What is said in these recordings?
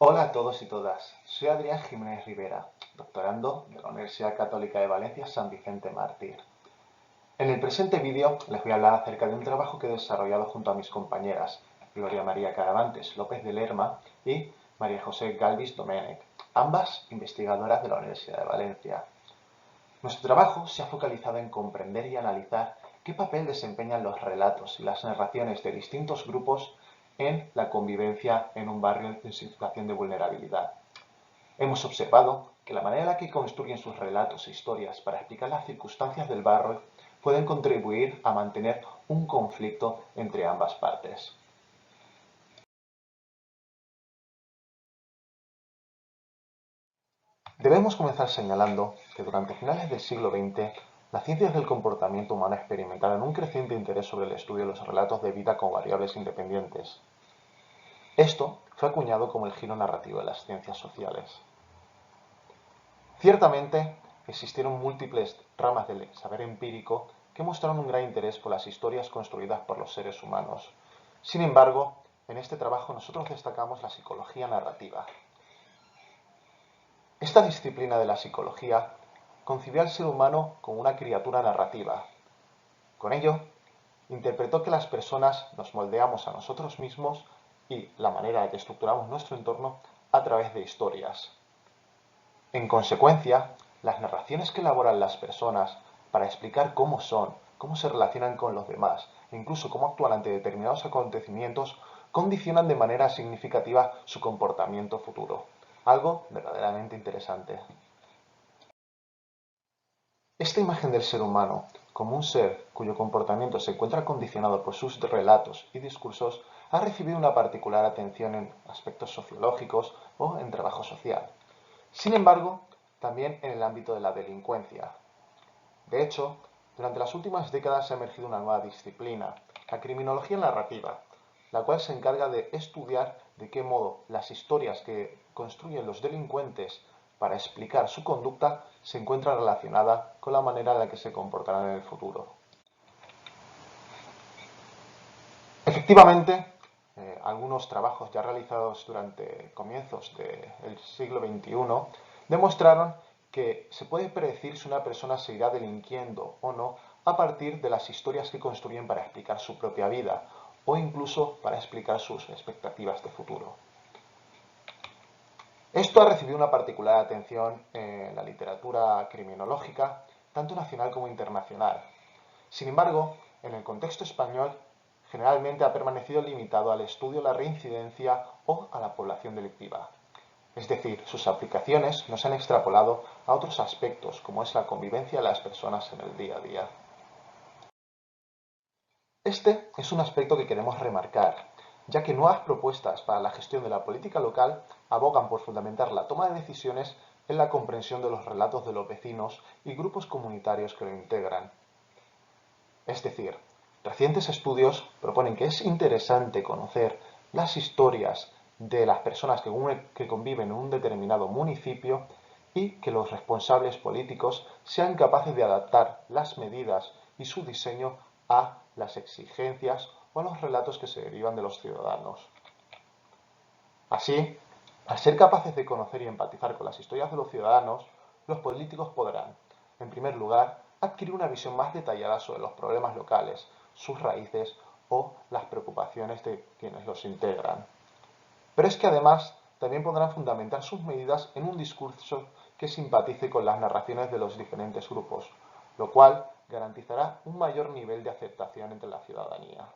Hola a todos y todas, soy Adrián Jiménez Rivera, doctorando de la Universidad Católica de Valencia San Vicente Mártir. En el presente vídeo les voy a hablar acerca de un trabajo que he desarrollado junto a mis compañeras Gloria María Caravantes López de Lerma y María José Galvis Domènech, ambas investigadoras de la Universidad de Valencia. Nuestro trabajo se ha focalizado en comprender y analizar qué papel desempeñan los relatos y las narraciones de distintos grupos en la convivencia en un barrio en situación de vulnerabilidad. Hemos observado que la manera en la que construyen sus relatos e historias para explicar las circunstancias del barrio pueden contribuir a mantener un conflicto entre ambas partes. Debemos comenzar señalando que durante finales del siglo XX, las ciencias del comportamiento humano experimentaron un creciente interés sobre el estudio de los relatos de vida con variables independientes. Esto fue acuñado como el giro narrativo de las ciencias sociales. Ciertamente, existieron múltiples ramas del saber empírico que mostraron un gran interés por las historias construidas por los seres humanos. Sin embargo, en este trabajo nosotros destacamos la psicología narrativa. Esta disciplina de la psicología concibió al ser humano como una criatura narrativa. Con ello, interpretó que las personas nos moldeamos a nosotros mismos y la manera en que estructuramos nuestro entorno a través de historias. En consecuencia, las narraciones que elaboran las personas para explicar cómo son, cómo se relacionan con los demás e incluso cómo actúan ante determinados acontecimientos condicionan de manera significativa su comportamiento futuro. Algo verdaderamente interesante. Esta imagen del ser humano como un ser cuyo comportamiento se encuentra condicionado por sus relatos y discursos ha recibido una particular atención en aspectos sociológicos o en trabajo social. Sin embargo, también en el ámbito de la delincuencia. De hecho, durante las últimas décadas ha emergido una nueva disciplina, la criminología narrativa, la cual se encarga de estudiar de qué modo las historias que construyen los delincuentes para explicar su conducta se encuentran relacionadas con la manera en la que se comportarán en el futuro. Efectivamente, algunos trabajos ya realizados durante comienzos del siglo XXI demostraron que se puede predecir si una persona seguirá delinquiendo o no a partir de las historias que construyen para explicar su propia vida o incluso para explicar sus expectativas de futuro. Esto ha recibido una particular atención en la literatura criminológica, tanto nacional como internacional. Sin embargo, en el contexto español, generalmente ha permanecido limitado al estudio de la reincidencia o a la población delictiva. Es decir, sus aplicaciones no se han extrapolado a otros aspectos, como es la convivencia de las personas en el día a día. Este es un aspecto que queremos remarcar, ya que nuevas propuestas para la gestión de la política local abogan por fundamentar la toma de decisiones en la comprensión de los relatos de los vecinos y grupos comunitarios que lo integran. Es decir, recientes estudios proponen que es interesante conocer las historias de las personas que conviven en un determinado municipio y que los responsables políticos sean capaces de adaptar las medidas y su diseño a las exigencias o a los relatos que se derivan de los ciudadanos. Así, al ser capaces de conocer y empatizar con las historias de los ciudadanos, los políticos podrán, en primer lugar, adquirir una visión más detallada sobre los problemas locales, sus raíces o las preocupaciones de quienes los integran. Pero es que además también podrán fundamentar sus medidas en un discurso que simpatice con las narraciones de los diferentes grupos, lo cual garantizará un mayor nivel de aceptación entre la ciudadanía.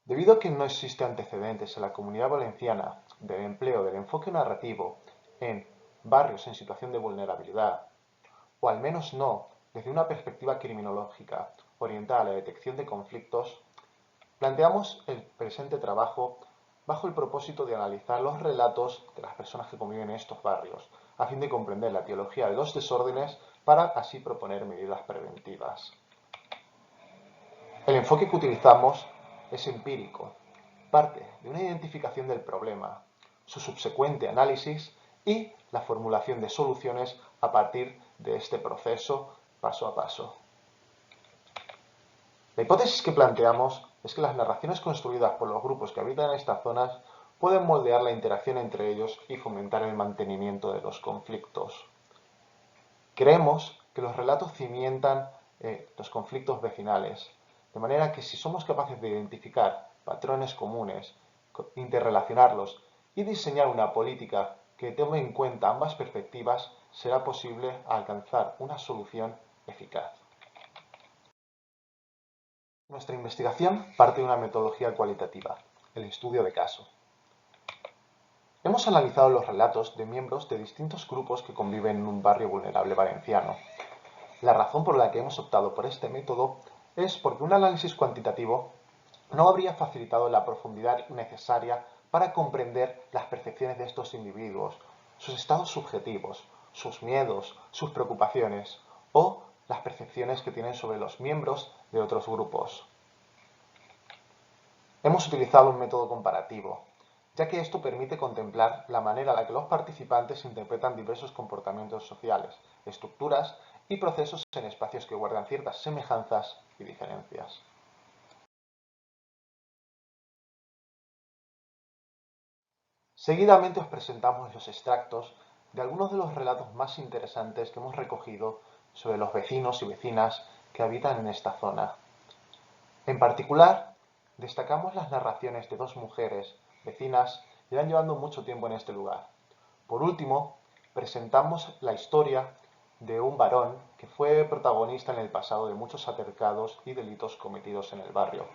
Debido a que no existe antecedentes en la Comunidad Valenciana del empleo del enfoque narrativo en barrios en situación de vulnerabilidad, o al menos no desde una perspectiva criminológica orientada a la detección de conflictos, planteamos el presente trabajo bajo el propósito de analizar los relatos de las personas que conviven en estos barrios, a fin de comprender la etiología de los desórdenes para así proponer medidas preventivas. El enfoque que utilizamos es empírico, parte de una identificación del problema, su subsecuente análisis y la formulación de soluciones a partir de este proceso paso a paso. La hipótesis que planteamos es que las narraciones construidas por los grupos que habitan en estas zonas pueden moldear la interacción entre ellos y fomentar el mantenimiento de los conflictos. Creemos que los relatos cimentan los conflictos vecinales, de manera que si somos capaces de identificar patrones comunes, interrelacionarlos y diseñar una política que tome en cuenta ambas perspectivas, será posible alcanzar una solución eficaz. Nuestra investigación parte de una metodología cualitativa, el estudio de caso. Hemos analizado los relatos de miembros de distintos grupos que conviven en un barrio vulnerable valenciano. La razón por la que hemos optado por este método es porque un análisis cuantitativo no habría facilitado la profundidad necesaria para comprender las percepciones de estos individuos, sus estados subjetivos, sus miedos, sus preocupaciones o las percepciones que tienen sobre los miembros de otros grupos. Hemos utilizado un método comparativo, ya que esto permite contemplar la manera en la que los participantes interpretan diversos comportamientos sociales, estructuras y procesos en espacios que guardan ciertas semejanzas y diferencias. Seguidamente os presentamos los extractos de algunos de los relatos más interesantes que hemos recogido sobre los vecinos y vecinas que habitan en esta zona. En particular, destacamos las narraciones de dos mujeres, vecinas, que llevan llevando mucho tiempo en este lugar. Por último, presentamos la historia de un varón que fue protagonista en el pasado de muchos altercados y delitos cometidos en el barrio.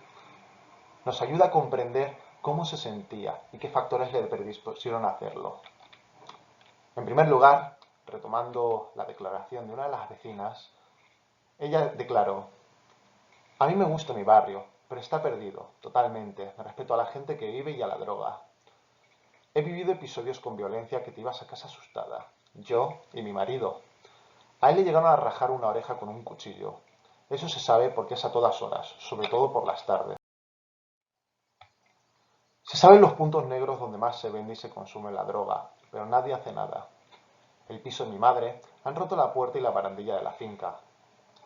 Nos ayuda a comprender cómo se sentía y qué factores le predispusieron a hacerlo. En primer lugar, retomando la declaración de una de las vecinas, ella declaró: a mí me gusta mi barrio, pero está perdido, totalmente, respecto a la gente que vive y a la droga. He vivido episodios con violencia que te ibas a casa asustada, yo y mi marido. A él le llegaron a rajar una oreja con un cuchillo. Eso se sabe porque es a todas horas, sobre todo por las tardes. Se saben los puntos negros donde más se vende y se consume la droga, pero nadie hace nada. El piso de mi madre han roto la puerta y la barandilla de la finca.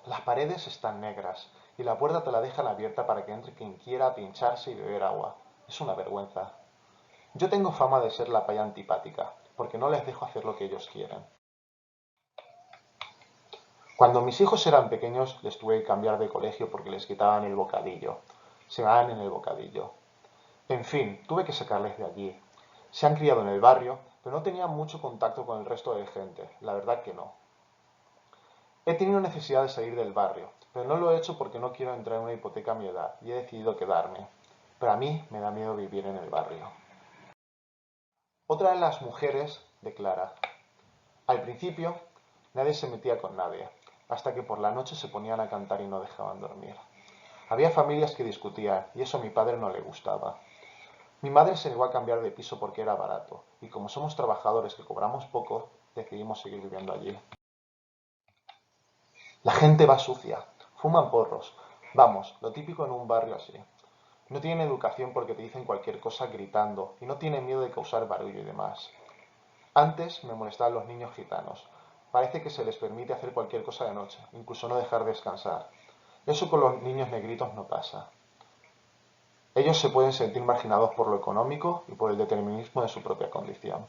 Las paredes están negras y la puerta te la dejan abierta para que entre quien quiera pincharse y beber agua. Es una vergüenza. Yo tengo fama de ser la paya antipática, porque no les dejo hacer lo que ellos quieren. Cuando mis hijos eran pequeños les tuve que cambiar de colegio porque les quitaban el bocadillo. Se van en el bocadillo. En fin, tuve que sacarles de allí. Se han criado en el barrio, pero no tenían mucho contacto con el resto de gente. La verdad que no. He tenido necesidad de salir del barrio, pero no lo he hecho porque no quiero entrar en una hipoteca a mi edad y he decidido quedarme. Pero a mí me da miedo vivir en el barrio. Otra de las mujeres declara: al principio nadie se metía con nadie, hasta que por la noche se ponían a cantar y no dejaban dormir. Había familias que discutían y eso a mi padre no le gustaba. Mi madre se negó a cambiar de piso porque era barato y como somos trabajadores que cobramos poco, decidimos seguir viviendo allí. La gente va sucia, fuman porros, vamos, lo típico en un barrio así. No tienen educación porque te dicen cualquier cosa gritando y no tienen miedo de causar barullo y demás. Antes me molestaban los niños gitanos. Parece que se les permite hacer cualquier cosa de noche, incluso no dejar descansar. Eso con los niños negritos no pasa. Ellos se pueden sentir marginados por lo económico y por el determinismo de su propia condición.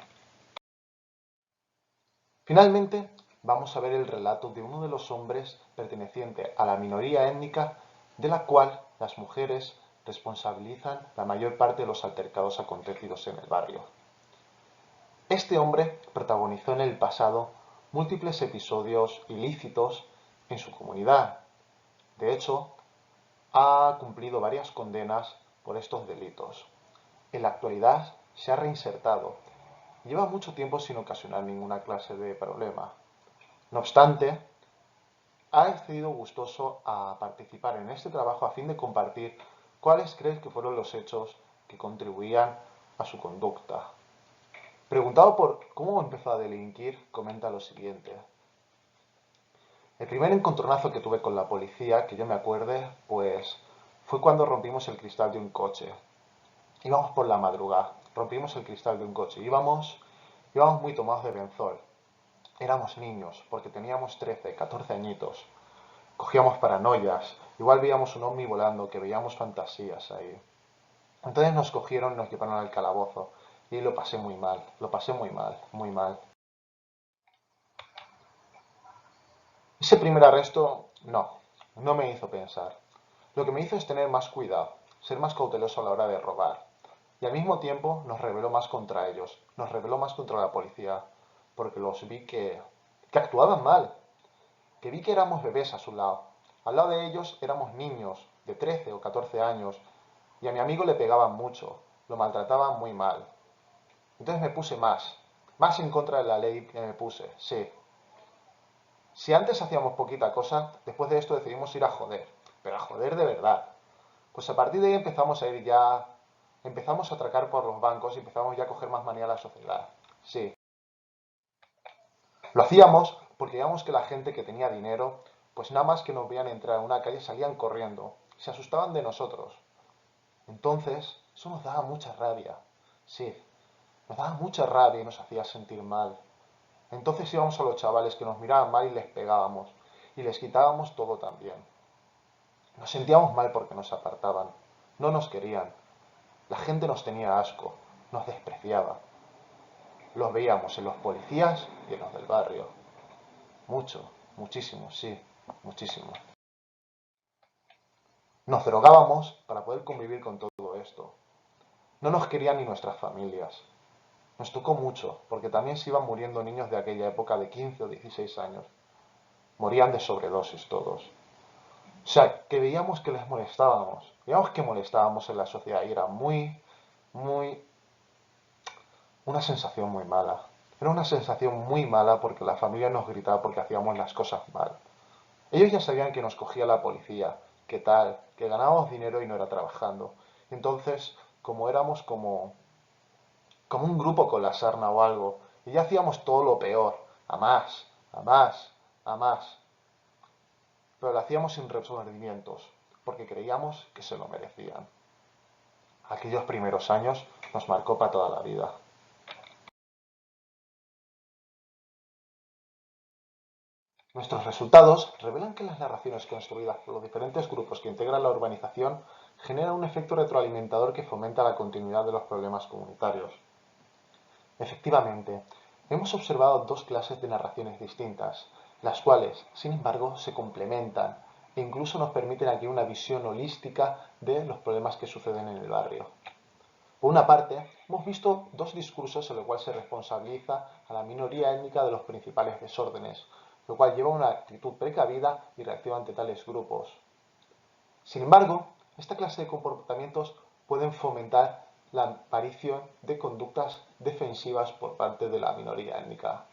Finalmente, vamos a ver el relato de uno de los hombres perteneciente a la minoría étnica de la cual las mujeres responsabilizan la mayor parte de los altercados acontecidos en el barrio. Este hombre protagonizó en el pasado múltiples episodios ilícitos en su comunidad. De hecho, ha cumplido varias condenas por estos delitos. En la actualidad se ha reinsertado. Lleva mucho tiempo sin ocasionar ninguna clase de problema. No obstante, ha accedido gustoso a participar en este trabajo a fin de compartir cuáles crees que fueron los hechos que contribuían a su conducta. Preguntado por cómo empezó a delinquir, comenta lo siguiente: el primer encontronazo que tuve con la policía, que yo me acuerde, pues fue cuando rompimos el cristal de un coche. Íbamos por la madrugada, rompimos el cristal de un coche, íbamos muy tomados de benzol. Éramos niños, porque teníamos 13, 14 añitos. Cogíamos paranoias Igual veíamos un ovni volando, que veíamos fantasías ahí. Entonces nos cogieron y nos llevaron al calabozo. Y lo pasé muy mal, lo pasé muy mal, muy mal. Ese primer arresto, no me hizo pensar. Lo que me hizo es tener más cuidado, ser más cauteloso a la hora de robar. Y al mismo tiempo nos rebeló más contra ellos, nos rebeló más contra la policía, porque los vi que actuaban mal, que vi que éramos bebés a su lado. Al lado de ellos éramos niños de 13 o 14 años y a mi amigo le pegaban mucho, lo maltrataban muy mal. Entonces me puse más en contra de la ley que me puse, sí. Si antes hacíamos poquita cosa, después de esto decidimos ir a joder, pero a joder de verdad. Pues a partir de ahí empezamos a ir ya, empezamos a atracar por los bancos y empezamos ya a coger más manía a la sociedad. Sí. Lo hacíamos porque veíamos que la gente que tenía dinero, pues nada más que nos veían entrar en una calle salían corriendo, se asustaban de nosotros. Entonces, eso nos daba mucha rabia. Sí, nos daba mucha rabia y nos hacía sentir mal. Entonces íbamos a los chavales que nos miraban mal y les pegábamos. Y les quitábamos todo también. Nos sentíamos mal porque nos apartaban. No nos querían. La gente nos tenía asco. Nos despreciaba. Los veíamos en los policías y en los del barrio. Mucho, muchísimo, sí, muchísimo. Nos drogábamos para poder convivir con todo esto. No nos querían ni nuestras familias. Nos tocó mucho, porque también se iban muriendo niños de aquella época de 15 o 16 años. Morían de sobredosis todos. O sea, que veíamos que les molestábamos. Veíamos que molestábamos en la sociedad y era muy, una sensación muy mala. Era una sensación muy mala porque la familia nos gritaba porque hacíamos las cosas mal. Ellos ya sabían que nos cogía la policía, que tal, que ganábamos dinero y no era trabajando. Entonces, como éramos como un grupo con la sarna o algo, y ya hacíamos todo lo peor, a más, a más, a más. Pero lo hacíamos sin remordimientos, porque creíamos que se lo merecían. Aquellos primeros años nos marcó para toda la vida. Nuestros resultados revelan que las narraciones construidas por los diferentes grupos que integran la urbanización generan un efecto retroalimentador que fomenta la continuidad de los problemas comunitarios. Efectivamente, hemos observado dos clases de narraciones distintas, las cuales, sin embargo, se complementan e incluso nos permiten aquí una visión holística de los problemas que suceden en el barrio. Por una parte, hemos visto dos discursos en los cuales se responsabiliza a la minoría étnica de los principales desórdenes, lo cual lleva a una actitud precavida y reactiva ante tales grupos. Sin embargo, esta clase de comportamientos pueden fomentar la aparición de conductas defensivas por parte de la minoría étnica.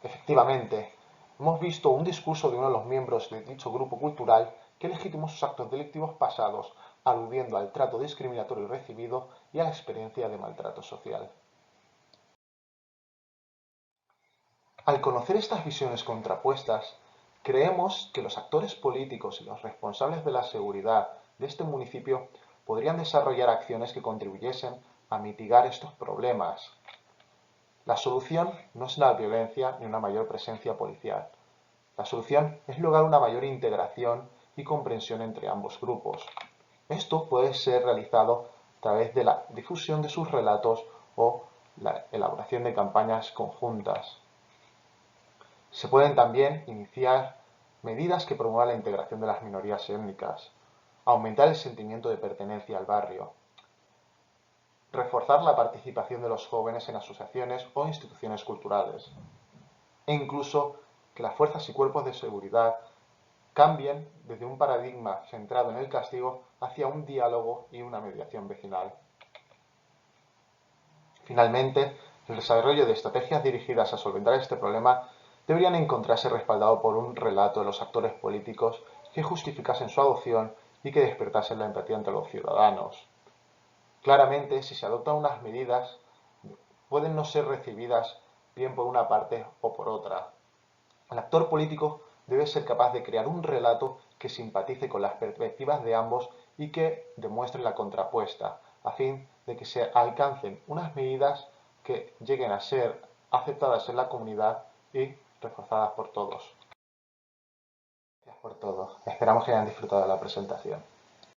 Efectivamente, hemos visto un discurso de uno de los miembros de dicho grupo cultural que legitimó sus actos delictivos pasados, aludiendo al trato discriminatorio recibido y a la experiencia de maltrato social. Al conocer estas visiones contrapuestas, creemos que los actores políticos y los responsables de la seguridad de este municipio podrían desarrollar acciones que contribuyesen a mitigar estos problemas. La solución no es la violencia ni una mayor presencia policial. La solución es lograr una mayor integración y comprensión entre ambos grupos. Esto puede ser realizado a través de la difusión de sus relatos o la elaboración de campañas conjuntas. Se pueden también iniciar medidas que promuevan la integración de las minorías étnicas, aumentar el sentimiento de pertenencia al barrio, reforzar la participación de los jóvenes en asociaciones o instituciones culturales, e incluso que las fuerzas y cuerpos de seguridad cambien desde un paradigma centrado en el castigo hacia un diálogo y una mediación vecinal. Finalmente, el desarrollo de estrategias dirigidas a solventar este problema deberían encontrarse respaldado por un relato de los actores políticos que justificasen su adopción y que despertasen la empatía entre los ciudadanos. Claramente, si se adoptan unas medidas, pueden no ser recibidas bien por una parte o por otra. El actor político debe ser capaz de crear un relato que simpatice con las perspectivas de ambos y que demuestre la contrapuesta, a fin de que se alcancen unas medidas que lleguen a ser aceptadas en la comunidad y reforzadas por todos. por todo. Esperamos que hayan disfrutado de la presentación.